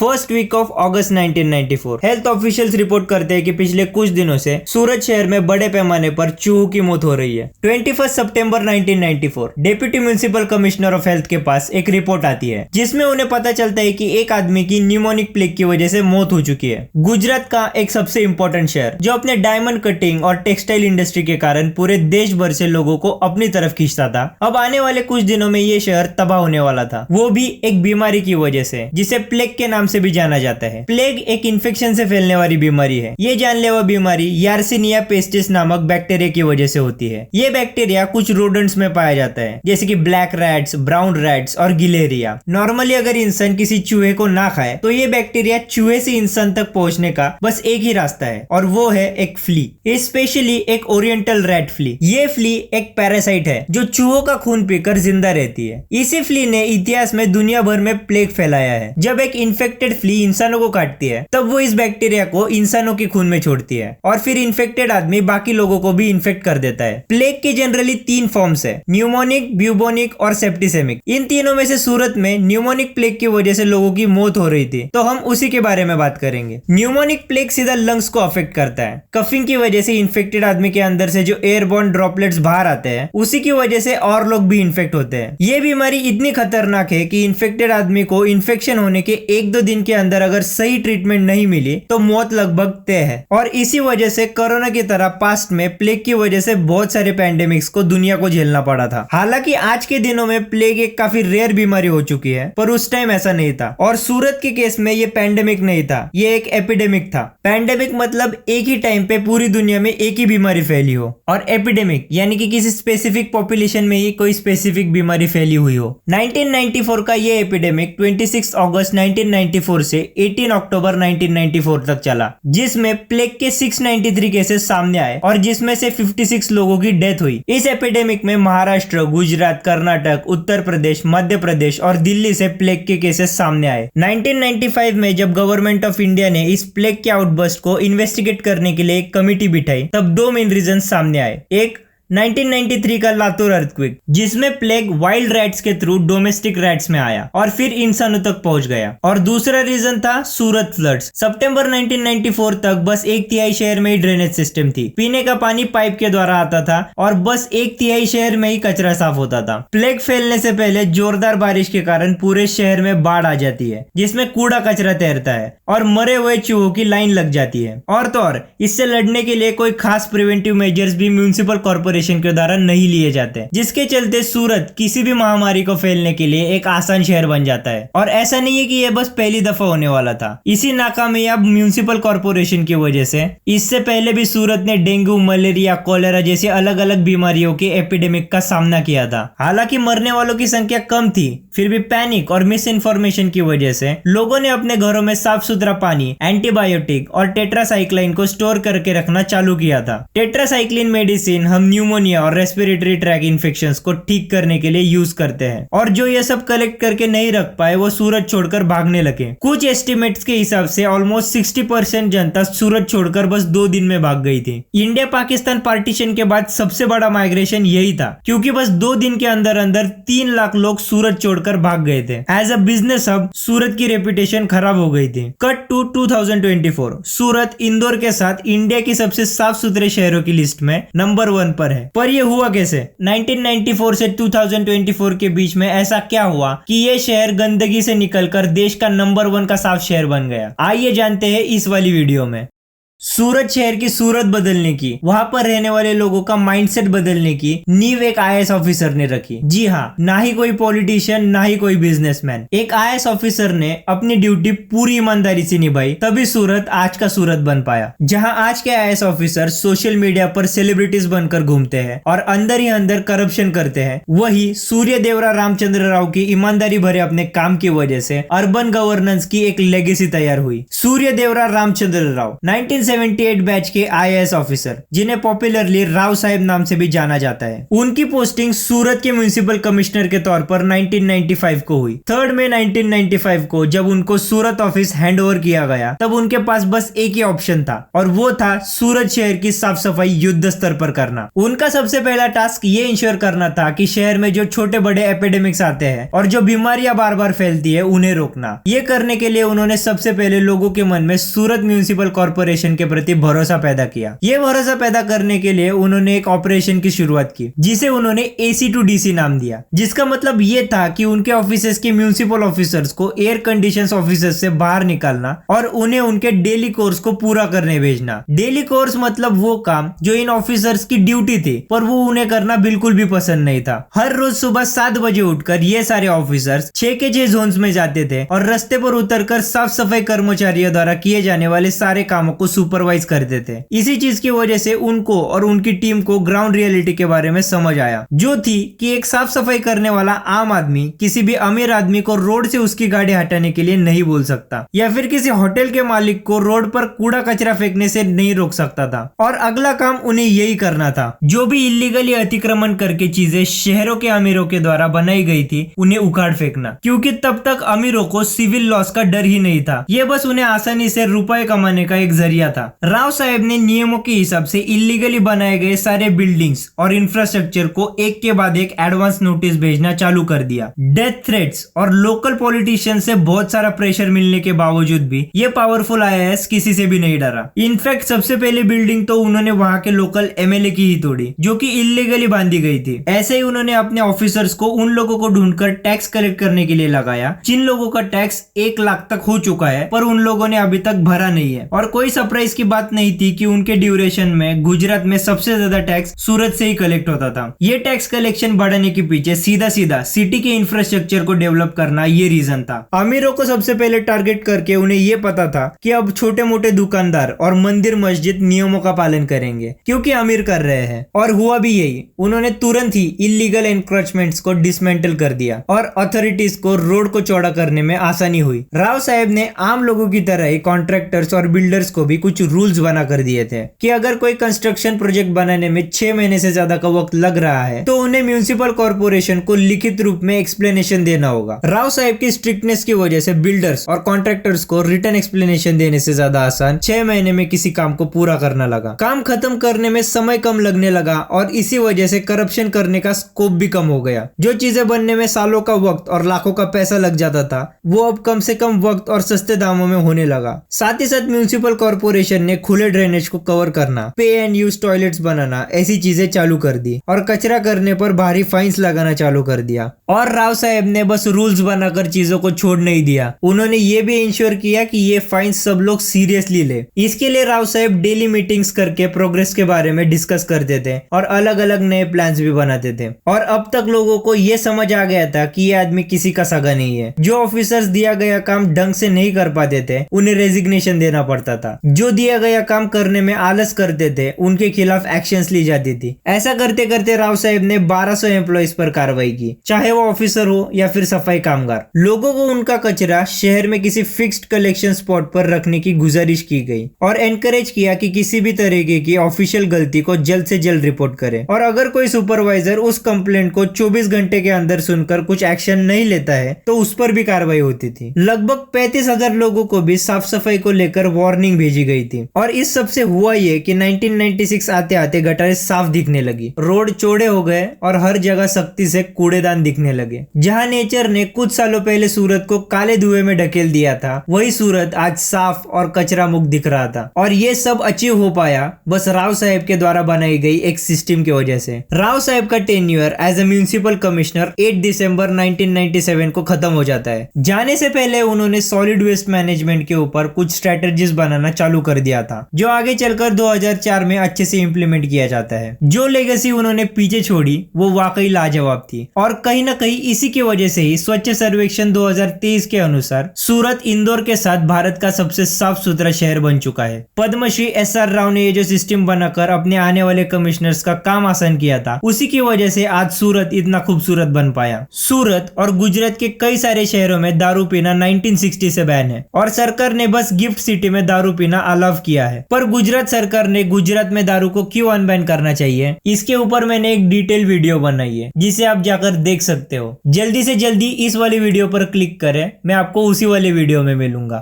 First week of August 1994। Health officials report करते हैं कि पिछले कुछ दिनों से सूरत शहर में बड़े पैमाने पर चूहों की मौत हो रही है। 21 सितंबर 1994 deputy municipal commissioner of health के पास एक रिपोर्ट आती है जिसमें उन्हें पता चलता है कि एक आदमी की न्यूमोनिक प्लेग की वजह से मौत हो चुकी है। गुजरात का एक सबसे इंपॉर्टेंट शहर जो अपने डायमंड कटिंग और टेक्सटाइल इंडस्ट्री के कारण पूरे देश भर से लोगों को अपनी तरफ खींचता था, अब आने वाले कुछ दिनों में ये शहर तबाह होने वाला था, वो भी एक बीमारी की वजह से जिसे प्लेग के नाम से भी जाना जाता है। प्लेग एक इन्फेक्शन से फैलने वाली बीमारी है। ये जानलेवा बीमारी यार्सिनिया पेस्टिस नामक बैक्टीरिया की वजह से होती है। ये बैक्टीरिया कुछ रोडेंट्स में पाया जाता है जैसे कि ब्लैक रैट्स, ब्राउन रैट्स और गिलेरिया। नॉर्मली अगर इंसान किसी चूहे को ना खाए तो ये बैक्टीरिया चूहे से इंसान तक पहुंचने का बस एक ही रास्ता है और वो है एक फ्ली, स्पेशली एक ओरिएंटल रैट फ्ली। ये फ्ली एक पैरासाइट है जो चूहों का खून पीकर जिंदा रहती है। इसी फ्ली ने इतिहास में दुनिया भर में प्लेग फैलाया है। जब एक इन्फेक्टेड फ्ली इंसानों को काटती है तब वो इस बैक्टीरिया को इंसानों के खून में छोड़ती है और फिर इन्फेक्टेड आदमी बाकी लोगों को भी इन्फेक्ट कर देता है। प्लेग के जनरली 3 फॉर्म्स है, न्यूमोनिक, ब्यूबोनिक और सेप्टिसेमिक। इन तीनों में से सूरत में न्यूमोनिक प्लेग की वजह से लोगों की मौत हो रही थी, तो हम उसी के बारे में बात करेंगे। न्यूमोनिक प्लेग सीधा लंग्स को अफेक्ट करता है। कफिंग की वजह से इन्फेक्टेड आदमी के अंदर से जो एयरबोर्न ड्रॉपलेट्स बाहर आते हैं उसी की वजह से और लोग भी इन्फेक्ट होते हैं। ये बीमारी इतनी खतरनाक है कि इन्फेक्टेड आदमी को इन्फेक्शन होने के 1-2 दिन के अंदर अगर सही ट्रीटमेंट नहीं मिली तो मौत लगभग तय है। और इसी वजह से कोरोना की तरह पास्ट में प्लेग की वजह से बहुत सारे पैंडेमिक्स को दुनिया को झेलना पड़ा था। हालांकि आज के दिनों में प्लेग एक काफी रेयर बीमारी हो चुकी है, पर उस टाइम ऐसा नहीं था। और सूरत के केस में ये पैंडेमिक नहीं था, ये एक एपिडेमिक था। पैंडेमिक मतलब एक ही टाइम पे पूरी दुनिया में एक ही बीमारी फैली हो, और एपिडेमिक यानी कि किसी स्पेसिफिक पॉपुलेशन में ही कोई स्पेसिफिक बीमारी फैली हुई हो। 1994 का ये एपिडेमिक 26 अगस्त 1994 से 18 अक्टूबर 1994 तक चला, जिसमें प्लेग के 693 केसेस सामने आए और जिसमें से 56 लोगों की डेथ हुई। इस एपिडेमिक में महाराष्ट्र, गुजरात, कर्नाटक, उत्तर प्रदेश, मध्य प्रदेश और दिल्ली से प्लेग के केसेस सामने आए। 1995 में जब गवर्नमेंट ऑफ इंडिया ने इस प्लेग के आउटबर्स्ट को इन्वेस्टिगेट करने के लिए एक कमिटी बिठाई, तब 2 मेन रीजन सामने आए। एक 1993 का लातूर अर्थक्वेक, जिसमें प्लेग वाइल्ड रैट्स के थ्रू डोमेस्टिक रैट्स में आया और फिर इंसानों तक पहुंच गया। और दूसरा रीजन था सूरत फ्लड्स। सितंबर 1994 तक बस 1/3 शहर में ही ड्रेनेज सिस्टम थी। पीने का पानी पाइप के द्वारा आता था और बस 1/3 शहर में ही कचरा साफ होता था। प्लेग फैलने से पहले जोरदार बारिश के कारण पूरे शहर में बाढ़ आ जाती है, जिसमें कूड़ा कचरा तैरता है और मरे हुए चूहों की लाइन लग जाती है। और तो और इससे लड़ने के लिए कोई खास प्रिवेंटिव मेजर्स भी म्युनिसिपल कॉर्पोरेशन के द्वारा नहीं लिए जाते, जिसके चलते सूरत किसी भी महामारी को फैलने के लिए एक आसान शहर बन जाता है। और ऐसा नहीं है कि यह बस पहली दफा होने वाला था। इसी नाकामयाब म्युनिसिपल कॉर्पोरेशन की वजह से इससे पहले भी सूरत ने डेंगू, मलेरिया, कोलेरा जैसी अलग अलग बीमारियों के एपिडेमिक का सामना किया था। हालांकि मरने वालों की संख्या कम थी, फिर भी पैनिक और मिस इन्फॉर्मेशन की वजह से लोगों ने अपने घरों में साफ सुथरा पानी, एंटीबायोटिक और टेट्रासाइक्लिन को स्टोर करके रखना चालू किया था। टेट्रासाइक्लिन मेडिसिन हम न्यूमोनिया और रेस्पिरेटरी ट्रैक इन्फेक्शंस को ठीक करने के लिए यूज करते हैं, और जो ये सब कलेक्ट करके नहीं रख पाए वो सूरत छोड़कर भागने लगे। कुछ एस्टिमेट्स के हिसाब से ऑलमोस्ट 60% जनता सूरत छोड़कर बस 2 दिन में भाग गई थी। इंडिया पाकिस्तान पार्टीशन के बाद सबसे बड़ा माइग्रेशन यही था, क्योंकि बस 2 दिन के अंदर अंदर 3 लाख लोग सूरत छोड़कर भाग गए थे। एज अ बिजनेस हब सूरत की रेपुटेशन खराब हो गई थी। कट टू 2024, सूरत इंदौर के साथ इंडिया की सबसे साफ सुथरे शहरों की लिस्ट में नंबर 1 पर है। पर ये हुआ कैसे? 1994 से 2024 के बीच में ऐसा क्या हुआ कि ये शहर गंदगी से निकलकर देश का नंबर 1 का साफ शहर बन गया? आइए जानते हैं इस वाली वीडियो में। सूरत शहर की सूरत बदलने की, वहां पर रहने वाले लोगों का माइंडसेट बदलने की नींव एक आईएएस ऑफिसर ने रखी। जी हाँ, ना ही कोई पॉलिटिशियन, ना ही कोई बिजनेसमैन। एक आईएएस ऑफिसर ने अपनी ड्यूटी पूरी ईमानदारी से निभाई, तभी सूरत आज का सूरत बन पाया। जहां आज के आईएएस ऑफिसर सोशल मीडिया पर सेलिब्रिटीज बनकर घूमते हैं और अंदर ही अंदर करप्शन करते हैं, वही सूर्यदेवरा रामचंद्र राव की ईमानदारी भरे अपने काम की वजह से अर्बन गवर्नेंस की एक लेगेसी तैयार हुई। सूर्यदेवरा रामचंद्र राव 1978 बैच के IAS ऑफिसर, जिन्हें पॉपुलरली राव साहेब नाम से भी जाना जाता है। उनकी पोस्टिंग सूरत के म्युनिसिपल कमिश्नर के तौर पर 1995 को हुई। 3 मई 1995 को जब उनको सूरत ऑफिस हैंड ओवर किया गया, तब उनके पास बस एक ही ऑप्शन था, और वो था सूरत शहर की साफ सफाई युद्ध स्तर पर करना। उनका सबसे पहला टास्क ये इंश्योर करना था कि शहर में जो छोटे बड़े एपिडेमिक्स आते हैं और जो बीमारियां बार बार फैलती है, उन्हें रोकना। ये करने के लिए उन्होंने सबसे पहले लोगों के मन में सूरत म्युनिसिपल कॉर्पोरेशन के प्रति भरोसा पैदा किया। ये भरोसा पैदा करने के लिए उन्होंने एक ऑपरेशन की शुरुआत की, जिसे उन्होंने AC2DC नाम दिया, जिसका मतलब ये था कि उनके ऑफिसर्स के म्युनिसिपल ऑफिसर्स को एयर कंडीशंस ऑफिसर्स से बाहर निकालना और उन्हें उनके डेली कोर्स को पूरा करने भेजना। डेली कोर्स मतलब वो काम जो इन ऑफिसर्स की ड्यूटी थी, पर वो उन्हें करना बिल्कुल भी पसंद नहीं था। हर रोज सुबह 7 बजे उठकर ये सारे ऑफिसर्स 6 के 6 जोन्स में जाते थे और रास्ते पर उतरकर साफ सफाई कर्मचारियों द्वारा किए जाने वाले सारे कामों को सुपरवाइज करते थे। इसी चीज की वजह से उनको और उनकी टीम को ग्राउंड रियलिटी के बारे में समझ आया, जो थी कि एक साफ सफाई करने वाला आम आदमी किसी भी अमीर आदमी को रोड से उसकी गाड़ी हटाने के लिए नहीं बोल सकता, या फिर किसी होटल के मालिक को रोड पर कूड़ा कचरा फेंकने से नहीं रोक सकता था। और अगला काम उन्हें यही करना था, जो भी इलीगली अतिक्रमण करके चीजें शहरों के अमीरों के द्वारा बनाई गई थी, उन्हें उखाड़ फेंकना, क्योंकि तब तक अमीरों को सिविल लॉस का डर ही नहीं था। ये बस उन्हें आसानी से रुपए कमाने का एक जरिया था। राव साहब ने नियमों के हिसाब से इलीगली बनाए गए सारे बिल्डिंग्स और इंफ्रास्ट्रक्चर को एक के बाद एक एडवांस नोटिस भेजना चालू कर दिया। डेथ थ्रेट्स और लोकल पॉलिटिशियन से बहुत सारा प्रेशर मिलने के बावजूद भी ये पावरफुल IAS किसी से भी नहीं डरा। इनफैक्ट सबसे पहले बिल्डिंग तो उन्होंने वहां के लोकल MLA की ही तोड़ी, जो कि इलीगली बांधी गई थी। ऐसे ही उन्होंने अपने ऑफिसर्स को उन लोगों को ढूंढकर टैक्स कलेक्ट करने के लिए लगाया जिन लोगों का टैक्स 1 लाख तक हो चुका है, पर उन लोगों ने अभी तक भरा नहीं है। और कोई सरप्राइज की बात नहीं थी कि उनके ड्यूरेशन में गुजरात में सबसे ज्यादा टैक्स सूरत से ही कलेक्ट होता था। ये टैक्स कलेक्शन बढ़ाने के पीछे सीधा सिटी के इंफ्रास्ट्रक्चर को डेवलप करना ये रीजन था। अमीरों को सबसे पहले टारगेट करके उन्हें ये पता था कि अब छोटे मोटे दुकानदार और मंदिर मस्जिद नियमों का पालन करेंगे, क्योंकि अमीर कर रहे हैं। और हुआ भी यही। उन्होंने तुरंत ही इलीगल एनक्रोचमेंट्स को डिसमेंटल कर दिया और अथॉरिटीज को रोड को चौड़ा करने में आसानी हुई। राव साहब ने आम लोगों की तरह ही कॉन्ट्रैक्टर्स और बिल्डर्स को भी कुछ रूल्स बना कर दिए थे कि अगर कोई कंस्ट्रक्शन प्रोजेक्ट बनाने में 6 महीने से ज्यादा का वक्त लग रहा है, तो उन्हें म्युनिसिपल कॉर्पोरेशन को लिखित रूप में एक्सप्लेनेशन देना होगा। राव साहब की स्ट्रिक्टनेस की वजह से बिल्डर्स और कॉन्ट्रैक्टर्स को रिटर्न एक्सप्लेनेशन देने से ज्यादा आसान 6 महीने में किसी काम को पूरा करना लगा। काम खत्म करने में समय कम लगने लगा और इसी वजह से करप्शन करने का स्कोप भी कम हो गया। जो चीजें बनने में सालों का वक्त और लाखों का पैसा लग जाता था, वो अब कम से कम वक्त और सस्ते दामों में होने लगा। साथ ही साथ म्युनिसिपल कॉर्पोरेशन ने खुले ड्रेनेज को कवर करना, पे एंड यूज टॉयलेट्स बनाना, ऐसी चीजें चालू कर दी और कचरा करने पर भारी फाइन्स लगाना चालू कर दिया। और राव साहब ने बस रूल्स बनाकर चीजों को छोड़ नहीं दिया, उन्होंने ये भी इंश्योर किया कि ये फाइन सब लोग सीरियसली ले। इसके लिए राव साहब डेली मीटिंग्स करके प्रोग्रेस के बारे में डिस्कस करते थे और अलग अलग नए प्लान्स भी बनाते थे। और अब तक लोगों को ये समझ आ गया था कि ये आदमी किसी का सगा नहीं है। जो ऑफिसर्स दिया गया काम ढंग से नहीं कर पाते थे, उन्हें रेजिग्नेशन देना पड़ता था। जो दिया गया काम करने में आलस करते थे, उनके खिलाफ एक्शंस ली जाती थी। ऐसा करते करते राव साहब ने 1200 एम्प्लॉइज पर कार्रवाई की, चाहे वो ऑफिसर हो या फिर सफाई कामगार। लोगों को उनका कचरा शहर में किसी फिक्स्ड कलेक्शन स्पॉट पर रखने की गुजारिश की गई और एनकरेज किया कि किसी भी तरीके की ऑफिशियल गलती को जल्द से जल्द रिपोर्ट करे। और अगर कोई सुपरवाइजर उस कंप्लेंट को 24 घंटे के अंदर सुनकर कुछ एक्शन नहीं लेता है, तो उस पर भी कार्रवाई होती थी। लगभग 35,000 लोगों को भी साफ सफाई को लेकर वार्निंग भेजी गई थी। और इस सब से हुआ ये कि 1996 आते आते गटारें साफ दिखने लगी, रोड चौड़े हो गए और हर जगह सख्ती से कूड़ेदान दिखने लगे। जहां नेचर ने कुछ सालों पहले सूरत को काले धुएं में ढकेल दिया था, वही सूरत आज साफ और कचरा मुक्त दिख रहा था। और ये सब अचीव हो पाया बस राव साहब के द्वारा बनाई गई एक सिस्टम की वजह से। राव साहब का tenure as a municipal commissioner 8 दिसंबर 1997 को खत्म हो जाता है। जाने से पहले उन्होंने सॉलिड वेस्ट मैनेजमेंट के ऊपर कुछ स्ट्रेटेजीज बनाना चालू कर दिया था, जो आगे चलकर 2004 में अच्छे से इंप्लीमेंट किया जाता है। जो लेगेसी उन्होंने पीछे छोड़ी वो वाकई लाजवाब थी और कहीं ना कहीं इसी की वजह से ही स्वच्छ सर्वेक्षण 2023 के अनुसार सूरत इंदौर के साथ भारत का सबसे साफ सुथरा शहर बन चुका है। पद्मश्री SR राव ने ये जो सिस्टम बनाकर अपने आने वाले कमिश्नर्स का काम आसान किया था, उसी की वजह से आज सूरत इतना खूबसूरत बन पाया। सूरत और गुजरात के कई सारे शहरों में दारू पीना 1960 से बैन है और सरकार ने बस गिफ्ट सिटी में दारू पीना अलाउ अलाउ किया है। पर गुजरात सरकार ने गुजरात में दारू को क्यों अनबैन करना चाहिए, इसके ऊपर मैंने एक डिटेल वीडियो बनाई है जिसे आप जाकर देख सकते हो। जल्दी से जल्दी इस वाली वीडियो पर क्लिक करें, मैं आपको उसी वाली वीडियो में मिलूंगा।